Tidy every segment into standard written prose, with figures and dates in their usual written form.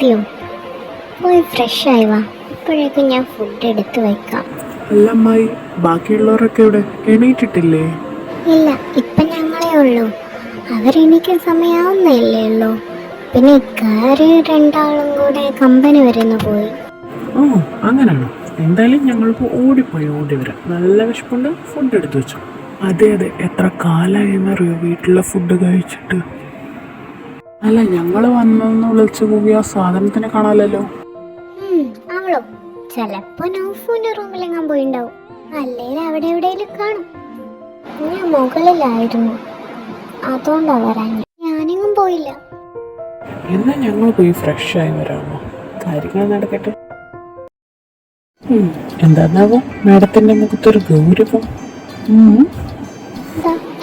എത്തിയോ? പോയി ഫ്രഷ് ആയി വാ, ഇപ്പോഴേക്കും ഞാൻ ഫുഡ് എടുത്ത് വെക്കാം. അല്ല അമ്മായി, ബാക്കിയുള്ളവരൊക്കെ ഇവിടെ എണീറ്റിട്ടില്ലേ? ഇല്ല, ഇപ്പം ഞങ്ങളേ ഉള്ളൂ. അവരെണീക്കാൻ സമയാവുന്നല്ലേ ഉള്ളൂ. പിന്നെ ഇക്കാര് രണ്ടാളും കൂടെ കമ്പനി വരുന്നു പോയി. ഓ, അങ്ങനെയാണോ? എന്തായാലും ഞങ്ങൾക്ക് ഓടി വരാം. നല്ല വിശപ്പുണ്ട്, ഫുഡ് എടുത്തു വെച്ചു. അതെ അതെ, എത്ര കാലമായെന്നറിയോ വീട്ടിലെ ഫുഡ് കഴിച്ചിട്ട്. അല്ല, ഞങ്ങൾ വന്നെന്ന് വിളിച്ചു പോയി ആ സാധനത്തിനെ കാണാമല്ലോ. അവളോ ചിലപ്പോ നൗഫുവിന്റെ റൂമിലെങ്ങാൻ പോയിണ്ടാവും, അല്ലെങ്കിൽ അവിടെ എവിടെയെങ്കിലും കാണും. ഞാൻ മുകളിലായിരുന്നു, അതുകൊണ്ടാ വരാൻ. ഞാനെങ്ങും പോയില്ല. എന്നാ ഞങ്ങൾ പോയി ഫ്രഷ് ആയി വരാമോ? കാര്യങ്ങൾ നടക്കട്ടെ. എന്താന്നാവോ മാഡത്തിന്റെ മുഖത്തൊരു ഗൗരവം?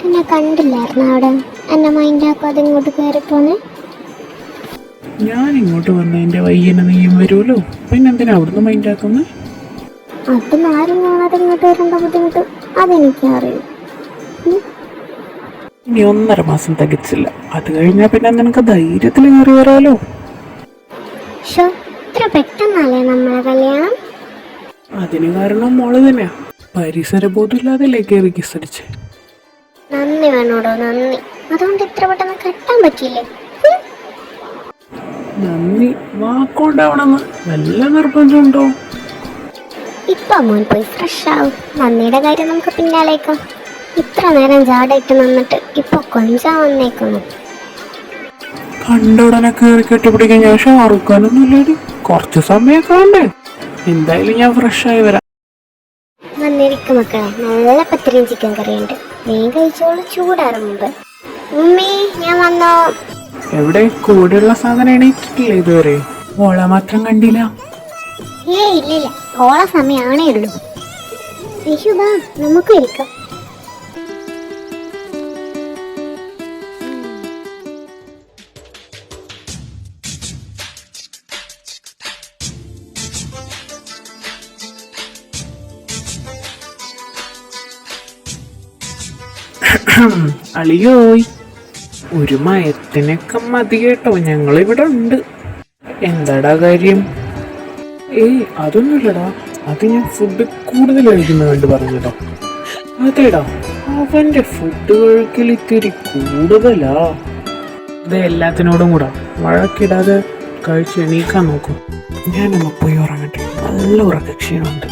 എന്നെ കണ്ടില്ലായിരുന്നു അവിടെ? എന്നെ മൈൻഡാക്കാതെ ഇങ്ങോട്ട് കയറി പോന്നെ. ഞാൻ ഇങ്ങോട്ട് വന്നതിന്റെ വയ്യനെ നീയും വരുമല്ലോ, പിന്നെന്തിനാ അവിടുന്ന് മൈൻഡാക്കുന്നത്? അതും ആരും കാണാതെ ഇങ്ങോട്ട് വരേണ്ട ബുദ്ധിമുട്ട് അതെനിക്കറിയും. ഇനി 1.5 മാസം തികച്ചില്ല, അത് കഴിഞ്ഞാൽ പിന്നെ നിനക്ക് ധൈര്യത്തിൽ കയറി വരാലോ. ഇത്ര പെട്ടെന്നല്ലേ നമ്മളെ കല്യാണം? അതിന് കാരണം മോള് തന്നെയാ. പരിസരബോധമില്ലാതല്ലേ കയറി കിസടിച്ച്. നന്ദി വേണോടോ, നന്ദി. അതുകൊണ്ട് ഇത്ര പെട്ടെന്ന് കെട്ടാൻ പറ്റിയില്ലേ? നന്ദി വാക്കോണ്ടാവണമെന്ന് വല്ല നിർബന്ധമുണ്ടോ? ഇപ്പൊ മോൻ പോയി ഫ്രഷ് ആവും, നന്ദിയുടെ കാര്യം നമുക്ക് പിന്നാലേക്കാം. ഇത്ര നേരം ജാടായിട്ട് നിന്നിട്ട് ഇപ്പൊ കൊഞ്ചാൻ വന്നേക്കുന്നു. കണ്ടുടനെ കയറി കെട്ടിപ്പിടിക്കാൻ ഞാൻ ഷാറുഖാനൊന്നുമില്ലേടി, കുറച്ച് സമയമൊക്കെ വേണ്ടേ? എന്തായാലും ഞാൻ ഫ്രഷ് ആയി വരാം. വന്നിരിക്കും മക്കളെ, നല്ല പത്തിരിയും ചിക്കൻ കറിയുണ്ട്, നീ കഴിച്ചോളൂ ചൂടാറും മുമ്പ്. ഉമ്മി, ഞാൻ വന്നോ. എവിടെ കൂടെയുള്ള സാധനം എണീറ്റിട്ടില്ല ഇതുവരെ? ഓള മാത്രം കണ്ടില്ല. ഇല്ല, ഓള സമയാണേ ഉള്ളൂ. യശുദാ, നമുക്ക് ഇരിക്കാം. അളിയോയ്, ഒരു മയത്തിനൊക്കെ മതി കേട്ടോ, ഞങ്ങളിവിടെ ഉണ്ട്. എന്താടാ കാര്യം? അതൊന്നുമില്ലടാ, അത് ഞാൻ ഫുഡ് കൂടുതൽ കഴിക്കുന്ന കണ്ട് പറഞ്ഞല്ലോ. അതേടാ, അവന്റെ ഫുഡ് കഴിക്കൽ ഇത്തിരി കൂടുതലാ. ഇത് എല്ലാത്തിനോടും കൂടാ, വഴക്കിടാതെ കഴിച്ച് എണീക്കാൻ നോക്കും. ഞാനൊന്ന് പോയി ഉറങ്ങട്ടെ, നല്ല ഉറക്കക്ഷീണമുണ്ട്.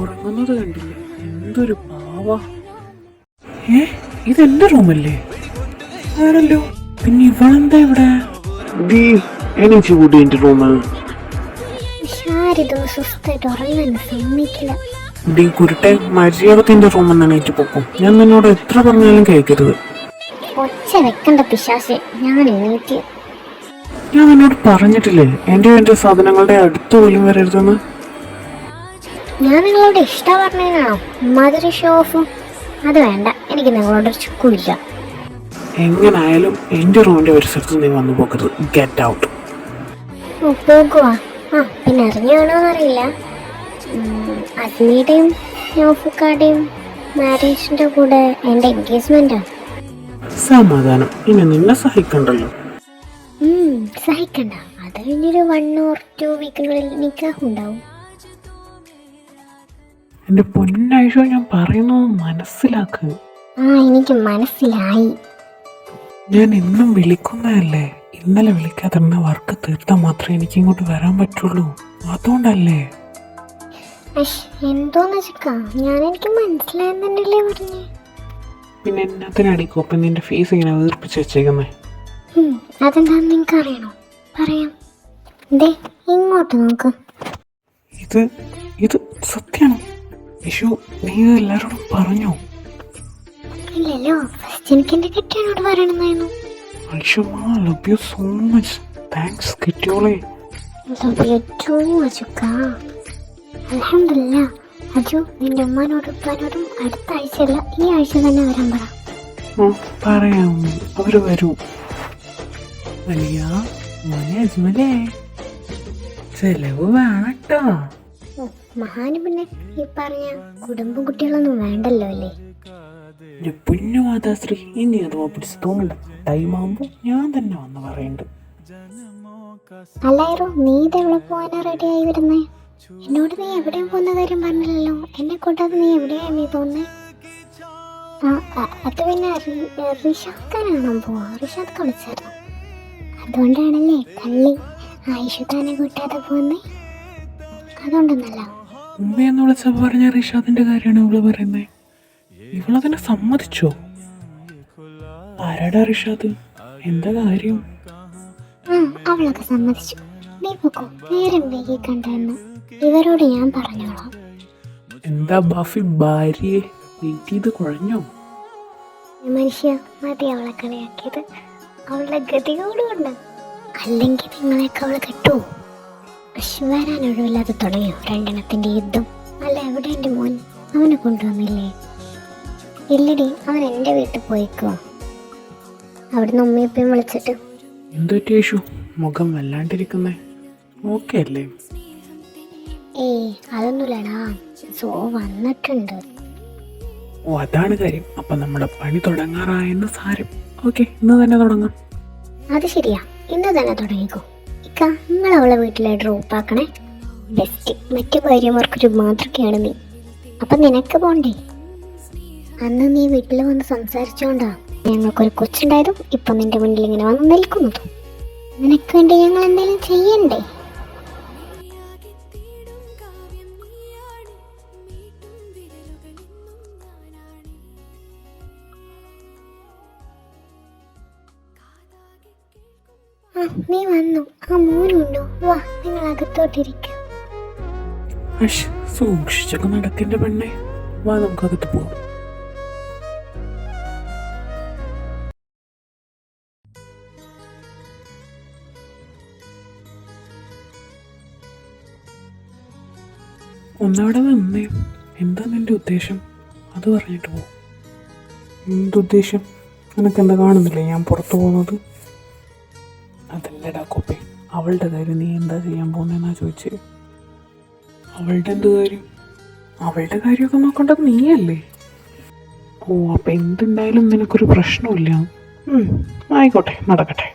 ഉറങ്ങുന്നത് കണ്ടില്ലേ, എന്തൊരു പാവാ. ഇതെന്റെ റൂമല്ലേ? ആണല്ലോ, പിന്നെ ഇവളെന്താ ഇവിടെ? എണീച്ചു കൂടി എന്റെ റൂമിൽ. കുരുട്ടെ, മര്യാദത്തിന്റെ റൂമിൽ നിന്ന് എണീറ്റ് പോക്കും. ഞാൻ നിന്നോട് എത്ര പറഞ്ഞാലും കേൾക്കരുത്. ഞാൻ നിന്നോട് പറഞ്ഞിട്ടില്ലേ എന്റെ സാധനങ്ങളുടെ അടുത്ത് പോലും വരരുതെന്ന്? ഞാൻ നിങ്ങളോട് ഇഷ്ടം പറഞ്ഞതിനാണോ മധുര ഷോ ഓഫും? അത് വേണ്ട, എനിക്ക് നിങ്ങളോട് ചുക്കുമില്ല. എങ്ങനായാലും എന്റെ റൂമിന്റെ പരിസരത്ത് നീ വന്നു പോകരുത്. Get out. പോകുവാ? പിന്നെ അറിഞ്ഞാണോന്നറിയില്ല, അഗ്നിയുടെയും നോഫുക്കാരുടെയും മാരേജിന്റെ കൂടെ എന്റെ എൻഗേജ്മെന്റാ. സമാധാനം, ഇനി നിന്നെ സഹിക്കണ്ടല്ലോ. സഹിക്കണ്ട, അത് കഴിഞ്ഞൊരു 1 or 2 വീക്കിനുള്ളിൽ നിക്കാഹുണ്ടാവും. എന്റെ പൊന്നായിഷോ, ഞാൻ പറയുന്നത് മനസ്സിലാക്ക്. എനിക്ക് മനസ്സിലായി. ഞാൻ എന്നും വിളിക്കുന്നതല്ലേ, ഇന്നലെ വിളിക്കാതിരുന്ന വർക്ക് തീർത്താൽ മാത്രമേ എനിക്ക് ഇങ്ങോട്ട് വരാൻ പറ്റുള്ളൂ. അതുകൊണ്ടല്ലേ. എന്തോന്ന് വെച്ചാ എനിക്ക് മനസ്സിലായെന്നല്ലേ പറഞ്ഞേ. പിന്നെ എന്നതിനടിക്കോ അപ്പം നിന്റെ ഫേസ് ഇങ്ങനെ വീർപ്പിച്ച് വെച്ചേക്കുന്നേ? അതെന്താന്ന് നിനക്ക് അറിയണോ? പറയാം. ഇങ്ങോട്ട് നോക്ക്. ഇത് സത്യമാണോ? യേശു, നീ എല്ലാരോടും പറഞ്ഞോ? ഇല്ലല്ലോ, ഫസ്റ്റ് എനിക്ക് എന്റെ കെട്ടിയോട് പറയണമെന്നായിരുന്നു. love you so much. Thanks കെട്ടിയോളെ. love you too അജുക്ക. അൽഹംദുലില്ലാ. അജു, നിന്റെ ഉമ്മാനോടും ഉപ്പാനോടും അടുത്ത ആഴ്ചയല്ല, ഈ ആഴ്ച തന്നെ വരാൻ പറ. പറയാം, അവര് വരൂ. വലിയ മോനെ അജ്മലേ, ചെലവ് വേണട്ടോ. മഹാന് പിന്നെ ഈ പറഞ്ഞ കുടുംബം കുട്ടികളൊന്നും വേണ്ടല്ലോ അല്ലേ? എൻ്റെ പൊന്നു മാതാശ്രീ, ഇനി അത് പിടിച്ച് തോന്നണ്ട. ടൈം ആകുമ്പോൾ ഞാൻ തന്നെ വന്ന് പറയുന്നുണ്ട്. അല്ലായിരോ, നീ ഇതെവിടെ പോകാനാ റെഡി ആയി വരുന്നേ? എന്നോട് നീ എവിടെയും പോകുന്ന കാര്യം പറഞ്ഞില്ലല്ലോ. എന്നെ കൂട്ടാതെ നീ എവിടെയാണ് നീ പോകുന്നേ? അത് പിന്നെ റിഷാദ് ഖാനാണോ പോവാ? റിഷാദ് കളിച്ചായിരുന്നു, അതുകൊണ്ടാണല്ലേ കള്ളി ആയിഷുഖാനെ കൂട്ടാതെ പോകുന്നേ. അതുകൊണ്ടൊന്നല്ല. ഉമ്മയെന്ന് വിളിച്ചപ്പോൾ പറഞ്ഞ റിഷാദിന്റെ കാര്യമാണ് ഇവള് പറയുന്നത്. ഇവളതിനെ സമ്മതിച്ചോ? ആരാടാ റിഷാദ്? എന്താ കാര്യം? അവളൊക്കെ സമ്മതിച്ചു. നീ പൊക്കോ, നേരം വൈകി കണ്ടെന്ന് ഇവരോട് ഞാൻ പറഞ്ഞോളാം. എന്താ ബാഫി ഭാര്യയെ വെയിറ്റ് ചെയ്ത് കുഴഞ്ഞോ? മനുഷ്യ, മതി അവളെ കളിയാക്കിയത്. അവളുടെ ഗതികോടുകൊണ്ട് അല്ലെങ്കിൽ നിങ്ങളെയൊക്കെ അവളെ കെട്ടുവോ? വരാൻ ഒഴിവില്ലാതെ തുടങ്ങിയോ രണ്ടെണ്ണത്തിന്റെ യുദ്ധം? അല്ല, എവിടെ എൻ്റെ മോൻ? അവനെ കൊണ്ടുവന്നില്ലേ? ഇല്ലടി, അവൻ എൻ്റെ വീട്ടിൽ പോയിക്കോ. അവിടുന്ന് ഉമ്മയപ്പയും വിളിച്ചിട്ട്. എന്തൊരു യേശു, മുഖം വല്ലാണ്ടിരിക്കുന്നേ? ഓക്കെ അല്ലേ? ഏയ് അതൊന്നുമില്ലടാ, സോ വന്നിട്ടുണ്ട്. ഓ, അതാണ് കാര്യം. അപ്പം നമ്മുടെ പണി തുടങ്ങാറായെന്ന് സാരം. ഓക്കെ, ഇന്ന് തന്നെ തുടങ്ങാം. അത് ശരിയാ, ഇന്ന് തന്നെ തുടങ്ങിക്കോ. ഇക്ക, നിങ്ങൾ അവളെ വീട്ടിലെ ഡ്രോപ്പ് ആക്കണേ. ബെസ്റ്റ്. മറ്റു ഭാര്യമാർക്കൊരു മാതൃകയാണ് നീ. അപ്പം നിനക്ക് പോണ്ടേ? അന്ന് നീ വീട്ടിൽ വന്ന് സംസാരിച്ചോണ്ടാ ഞങ്ങൾക്കൊരു കൊച്ചുണ്ടായതും ഇപ്പം നിന്റെ മുന്നിൽ ഇങ്ങനെ വന്ന് നിൽക്കുന്നതും. നിനക്ക് വേണ്ടി ഞങ്ങൾ എന്തെങ്കിലും ചെയ്യണ്ടേ? നീ വന്നു. ആ മോനുണ്ടോ? വാ, നിങ്ങൾ അകത്തോട്ടിരിക്കും. സൂക്ഷിച്ചൊക്കെ നടക്കേണ്ട പെണ്ണെ. വാ, നമുക്കകത്ത് പോവാം. ഒന്നവിടെ നിന്നേ. എന്താ നിന്റെ ഉദ്ദേശം? അത് പറഞ്ഞിട്ട് പോ. എന്തുദ്ദേശം? നിനക്കെന്താ കാണുന്നില്ലേ ഞാൻ പുറത്തു പോകുന്നത്? അതല്ലടാ കോപ്പേ, അവളുടെ കാര്യം നീ എന്താ ചെയ്യാൻ പോകുന്നതെന്നാ ചോദിച്ചേ. അവളുടെ എന്ത് കാര്യം? അവളുടെ കാര്യമൊക്കെ നോക്കേണ്ടത് നീയല്ലേ? ഓ, അപ്പം എന്തുണ്ടായാലും നിനക്കൊരു പ്രശ്നമില്ല. ആയിക്കോട്ടെ, നടക്കട്ടെ.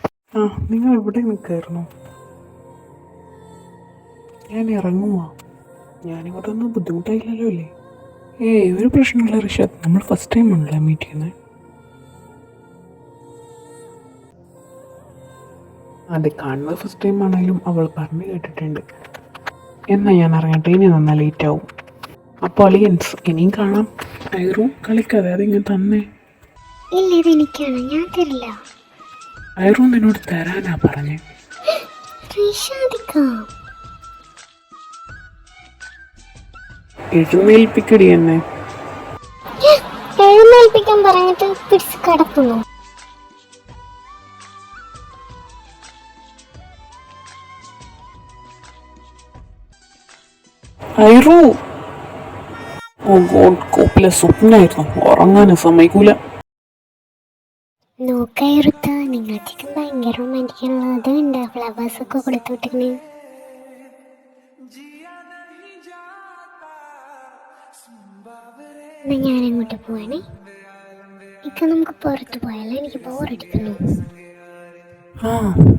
നിങ്ങൾ എവിടെ നിൽക്കായിരുന്നു? ഞാൻ ഇറങ്ങുവാ. ഞാനിങ്ങോട്ടൊന്നും ബുദ്ധിമുട്ടായില്ലല്ലോ അല്ലേ? ഒരു പ്രശ്നമില്ല റിഷാദ്, നമ്മൾ ഫസ്റ്റ് ടൈം ആണല്ലേ മീറ്റ് ചെയ്യുന്നത്. അതെ, കാണുന്നത് ഫസ്റ്റ് ടൈം ആണെങ്കിലും അവൾ പറഞ്ഞു കേട്ടിട്ടുണ്ട്. എന്നാൽ ഞാൻ ഇറങ്ങട്ടെ, ഇനി നന്നാ ലേറ്റ് ആവും. അപ്പോൾ അളിയൻസ്, ഇനിയും കാണാം. ഐറു, കളിക്കാതെ അതിങ്ങനെ തന്നെ. ഇല്ല, ഇത് എനിക്കാണ്, ഞാൻ തരില്ല. ഐറു നിന്നോട് തരാനാ പറഞ്ഞേ. എഴുന്നേൽപ്പിക്കടി എന്നെ. എഴുന്നേൽപ്പിക്കാൻ പറഞ്ഞിട്ട് പിടിച്ച് കിടക്കുന്നു. ഐറു, ഓ ഗോഡ്, കോപ്പിലെ സ്വപ്നായിരുന്നു. ഉറങ്ങാനും സമ്മതിക്കൂല. നോക്കായിരുത്ത, നിങ്ങൾക്ക് ഭയങ്കര റൊമാൻറ്റിക്കാനുള്ളത് ഉണ്ട്. ഫ്ലവേഴ്സ് ഒക്കെ കൊടുത്തു വിട്ടിരുന്നേ. എന്നാ ഞാൻ അങ്ങോട്ട് പോവാണേ. ഇക്ക, നമുക്ക് പുറത്ത് പോയാലോ? എനിക്ക് ബോറടിക്കുന്നു.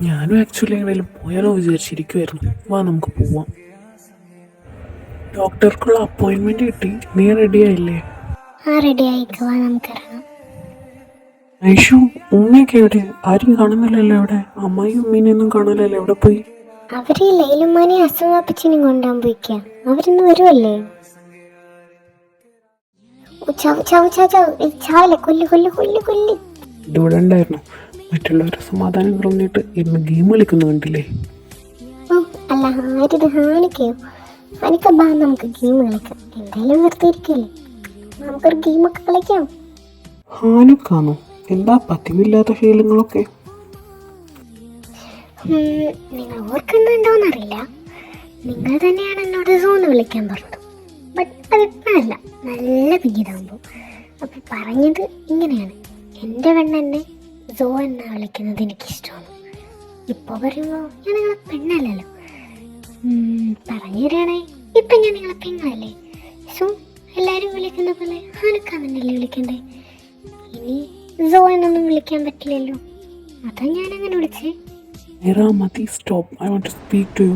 ഞാനും ആക്ച്വലി എവിടെയെങ്കിലും പോയാലോ വിചാരിച്ചിരിക്കുമായിരുന്നു. വാ, നമുക്ക് പോവാം. ഡോക്ടർക്കുള്ള അപ്പോയിൻമെന്റ് കിട്ടി. നീ റെഡി ആയില്ലേ? റെഡി ആയിക്കോ, വാ, നമുക്ക് ഇറങ്ങാം. ഐഷു, ഉമ്മയൊക്കെ എവിടെ? ആരും കാണുന്നില്ലല്ലോ ഇവിടെ. അമ്മായിയും ഉമ്മീനെയൊന്നും കാണാനല്ലോ. എവിടെ പോയി? അവര് ലൈലുമാനെ അസുവാപ്പിച്ചിനും കൊണ്ടാൻ പോയിക്കാം. അവരിന്ന് വരുമല്ലേ? ഇവിടെ ഉണ്ടായിരുന്നു. മറ്റുള്ളവരെ സമാധാനം പറഞ്ഞിട്ട് ഇന്ന് ഗെയിം കളിക്കുന്നു കണ്ടില്ലേ? അല്ല, ആരിത് ഹാനിക്കയോ? ഹാനിക്ക, ബാ, നമുക്ക് ഗെയിം കളിക്കാം. എന്തായാലും വെറുതെ ഇരിക്കല്ലേ, നമുക്കൊരു ഗെയിമൊക്കെ കളിക്കാം. ഹാനുക്കാണോ? എന്താ പതിവില്ലാത്ത ശീലങ്ങളൊക്കെ? നിങ്ങൾ ഓർക്കുന്നുണ്ടോന്നറിയില്ല, നിങ്ങൾ തന്നെയാണ് എന്നോട് സോന്ന് വിളിക്കാൻ പറഞ്ഞത്. ബട്ട് അതിപ്പോഴല്ല, നല്ല പിന്നീടാകുമ്പോൾ. അപ്പോൾ പറഞ്ഞത് ഇങ്ങനെയാണ്, എൻ്റെ പെണ്ണെന്നെ സോ എന്നാ വിളിക്കുന്നത് എനിക്കിഷ്ടമാണ്. ഇപ്പോൾ പറയുമ്പോൾ ഞാൻ നിങ്ങളെ പെണ്ണല്ലല്ലോ. പറഞ്ഞു തരാണേ, ഇപ്പൊ ഞാൻ നിങ്ങളെ പെങ്ങളല്ലേ, സോ എല്ലാരും വിളിക്കുന്ന പോലെ ഹാനുക്കാന്നല്ലേ വിളിക്കണ്ടേ. ഇനി സോ എന്നൊന്നും വിളിക്കാൻ പറ്റില്ലല്ലോ, അതാ ഞാൻ അങ്ങനെ വിളിച്ചേ. മതി, stop. I want to speak to you.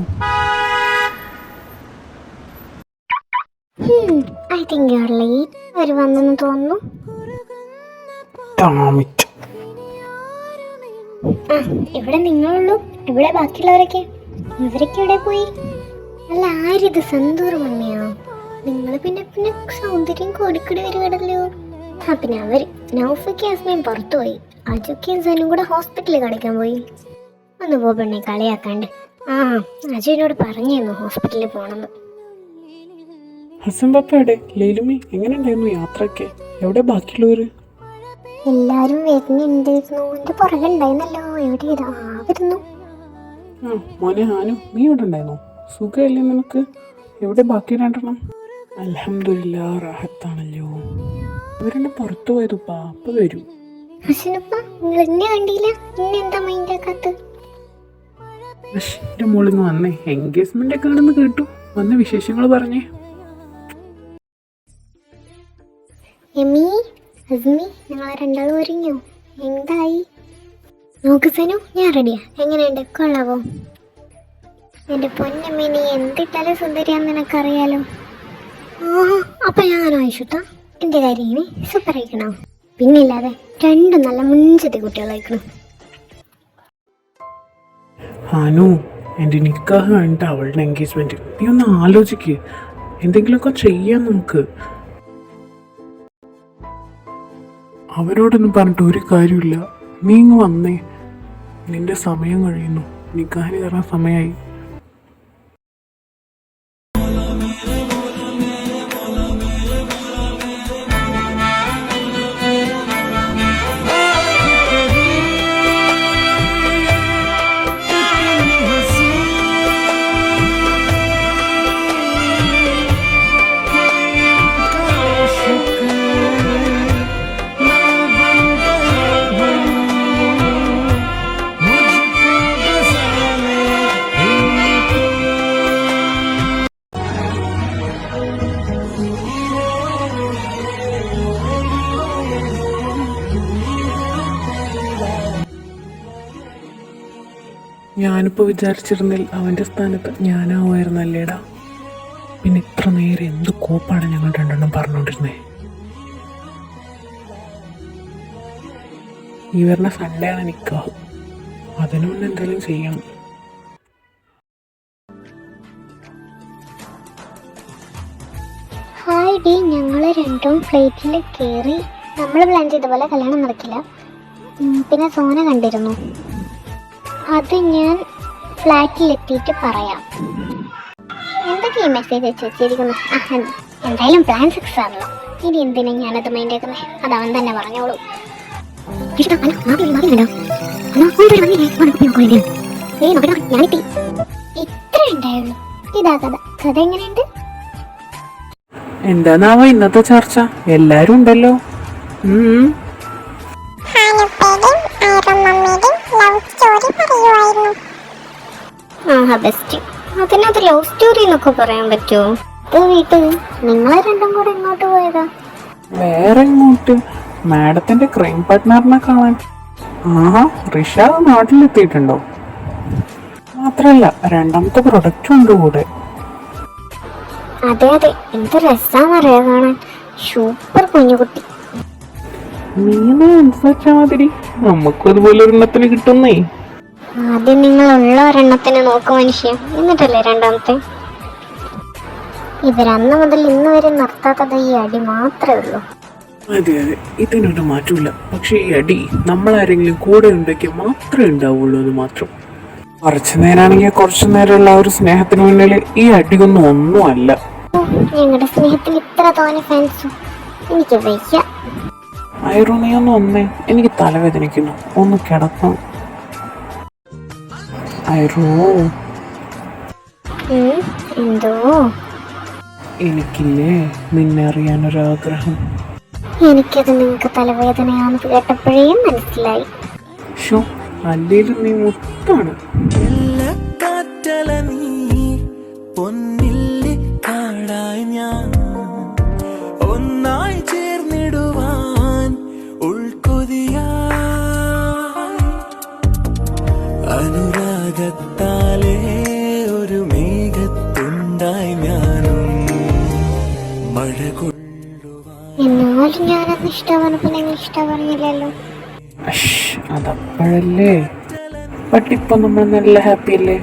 I think you are late. അവർ വന്നെന്ന് തോന്നുന്നു. ഇവിടെ നിങ്ങളുള്ളൂ, ഇവിടെ ബാക്കിയുള്ളവരൊക്കെ? ഇവരൊക്കെ എവിടെ പോയി? അല്ല, ആരിത്? സന്തൂർ മമ്മിയോ? നിങ്ങൾ പിന്നെ പിന്നെ സൗന്ദര്യം കോടിക്കടി വരുകടല്ലോ. പിന്നെ അവര് നൗഫയ്ക്ക് അസ്മയും പുറത്തു പോയി. അജുക്കും സനും കൂടെ ഹോസ്പിറ്റലിൽ കളിക്കാൻ പോയി. ഒന്ന് പോ പെണ്ണെ, കളിയാക്കാണ്ട്. അജുവിനോട് പറഞ്ഞിരുന്നു ഹോസ്പിറ്റലിൽ പോണെന്ന്. ഹസൻ പപ്പ എവിടെ? ലൈലുമി എങ്ങനെ ഉണ്ടായിരുന്നു യാത്രയൊക്കെ? എവിടെ ബാക്കിയുള്ളവര്? എല്ലാരും വരുന്നുണ്ടായിരുന്നു, എന്റെ പുറകെ ഉണ്ടായിരുന്നല്ലോ. എവിടെ വരുന്നു? മോനെ ഹാനു, നീ ഇവിടെ ഉണ്ടായിരുന്നോ? സുഖമല്ലേ നിനക്ക്? എവിടെ ബാക്കി രണ്ടെണ്ണം? അൽഹംദുലില്ലാ, റാഹത്താണല്ലോ. ഇവരെന്നെ പുറത്തു പോയതുപ്പാ, അപ്പൊ വരൂ. ഹസനപ്പ, നിങ്ങൾ എന്നെ കണ്ടില്ല, എന്നെ എന്താ മൈൻഡ് ആക്കാത്ത? എന്റെ മോളിന്ന് വന്നേ, എൻഗേജ്മെന്റ് ഒക്കെ ആണെന്ന് കേട്ടു. വന്ന വിശേഷങ്ങൾ പറഞ്ഞേ. എമി, അസ്മി, ഞങ്ങളെ രണ്ടാളും ഒരുങ്ങോ? എന്തായി? നോക്ക് സനു, ഞാൻ റെഡിയാ. എങ്ങനെയുണ്ട്? കൊള്ളാവോ? എന്റെ പൊന്നമ്മ, നീ എന്തിട്ടാലും സുന്ദരിയാന്ന് നിനക്കറിയാലോ. അപ്പൊ ഞാൻ ആയിഷുട്ടാ, എന്റെ കാര്യം ഇങ്ങനെ സൂപ്പർ ആയിക്കണോ? പിന്നില്ലാതെ രണ്ടും നല്ല മുൻചെത്തി കുട്ടികളായിക്കണം. ഹാനു, എന്റെ നിക്കാഹ് കഴിഞ്ഞിട്ട് അവളുടെ എൻഗേജ്മെന്റ്. നീ ഒന്ന് ആലോചിക്ക്, എന്തെങ്കിലുമൊക്കെ ചെയ്യാൻ നമുക്ക്. അവരോടൊന്നും പറഞ്ഞിട്ട് ഒരു കാര്യമില്ല. നീ ഇങ്ങ് വന്നേ, നിന്റെ സമയം കഴിയുന്നു. നിക്കാഹിന് കയറാൻ സമയമായി. ഞാനിപ്പോൾ വിചാരിച്ചിരുന്നില്ല അവൻ്റെ സ്ഥാനത്ത് ഞാനാവുമായിരുന്നല്ലേടാ. പിന്നെ ഇത്ര നേരം എന്ത് കോപ്പാണ് ഞങ്ങൾ രണ്ടെണ്ണം പറഞ്ഞുകൊണ്ടിരുന്നേ. ഈ വരുന്ന സൺഡേ ആണ് നിക്കാഹ്, അതിനു മുന്നേ എന്തെങ്കിലും ചെയ്യണം. ഹായ് ഡി, ഞങ്ങൾ രണ്ടും ഫ്ലൈറ്റിൽ കയറി. നമ്മൾ പ്ലാൻ ചെയ്ത പോലെ കല്യാണം നടക്കില്ല. പിന്നെ സോന കണ്ടിരുന്നു, അത് ഞാൻ ഫ്ലാറ്റിലെത്തിയിട്ട് പറയാം. എന്തൊക്കെ ഈ മെസ്സേജ് വെച്ചിരിക്കുന്നു? എന്തായാലും പ്ലാൻ സക്സസ് ആണല്ലോ. ഇനി എന്തിനാ ഞാനത് മൈൻഡ് ആക്കുന്നത്? അത് അവൻ തന്നെ പറഞ്ഞോളൂ. ഇത്ര ഉണ്ടായുള്ളൂ. ഇതാ കഥ. കഥ എങ്ങനെയുണ്ട്? എന്താന്നാവോ ഇന്നത്തെ ചർച്ച? എല്ലാരും ഉണ്ടല്ലോ. അതിനകത്ത് ലവ് സ്റ്റോറി എന്നൊക്കെ പറയാൻ പറ്റുമോ? വീട്ടിൽ നിങ്ങളെ രണ്ടും കൂടെ എങ്ങോട്ട് പോയതാ? വേറെ എങ്ങോട്ട്? മാഡത്തിന്റെ ക്രൈം പാർട്ട്ണറിനെ കാണാൻ. റിഷാദ് നാട്ടിലെത്തിയിട്ടുണ്ടോ? മാത്രല്ല രണ്ടാമത്തെ പ്രൊഡക്റ്റും ഉണ്ട് കൂടെ. അതെ അതെ, എന്ത് രസാന്നറിയാ കാണാൻ. സൂപ്പർ കുഞ്ഞുകുട്ടി. നീന്ന് അനുസരിച്ചാ മാതിരി നമുക്കും അതുപോലെ ഒരെണ്ണത്തിന് കിട്ടുന്നേ. ആദ്യം നിങ്ങൾ ഉള്ള ഒരെണ്ണത്തിന് നോക്ക് മനുഷ്യ, എന്നിട്ടല്ലേ രണ്ടാമത്തെ. ഇവരന്ന് മുതൽ ഇന്ന് വരെ നിർത്താത്തത് ഈ അടി മാത്രമേ ഉള്ളൂ. അതെ അതെ, ഇതിനൊരു മാറ്റമില്ല. പക്ഷെ ഈ അടി നമ്മളാരെങ്കിലും കൂടെ ഉണ്ടെങ്കിൽ മാത്രമേ ഉണ്ടാവുള്ളൂ എന്ന് മാത്രം. കുറച്ചു നേരമാണെങ്കിൽ കുറച്ചു നേരമുള്ള ഒരു സ്നേഹത്തിന് മുന്നിൽ ഈ അടിയൊന്നും ഒന്നുമല്ല. ഞങ്ങളുടെ സ്നേഹത്തിന് ഇത്ര തോന്നെ ഫാൻസും എനിക്ക് വയ്യ. ആയിരോ, നീ ഒന്ന് വന്നേ, എനിക്ക് തലവേദനിക്കുന്നു, ഒന്ന് കിടക്കണം. ആയിരോ, എന്തോ എനിക്കില്ലേ നിന്നെ അറിയാനൊരാഗ്രഹം. എനിക്കത് നിങ്ങൾക്ക് തലവേദനയാണെന്ന് കേട്ടപ്പോഴേ മനസ്സിലായി. ഷോ അല്ലേലും നീ മുത്താണ്. കാറ്റല നീ പൊന്നില്ലേ കാടായി ഞാൻ ഒന്നായി ചേർന്നിടുവാൻ ഉൾക്കൊതിയായി അനുരാഗത്താലേ ഒരു മേഘത്തുണ്ടായി ഞാനും മഴ എന്നാലും ഞാനന്ന് ഇഷ്ടമാണപ്പോ നിങ്ങൾ ഇഷ്ടം പറഞ്ഞില്ലല്ലോ. അതപ്പോഴല്ലേ. ബട്ട് ഇപ്പൊ നമ്മൾ നല്ല ഹാപ്പി അല്ലേ?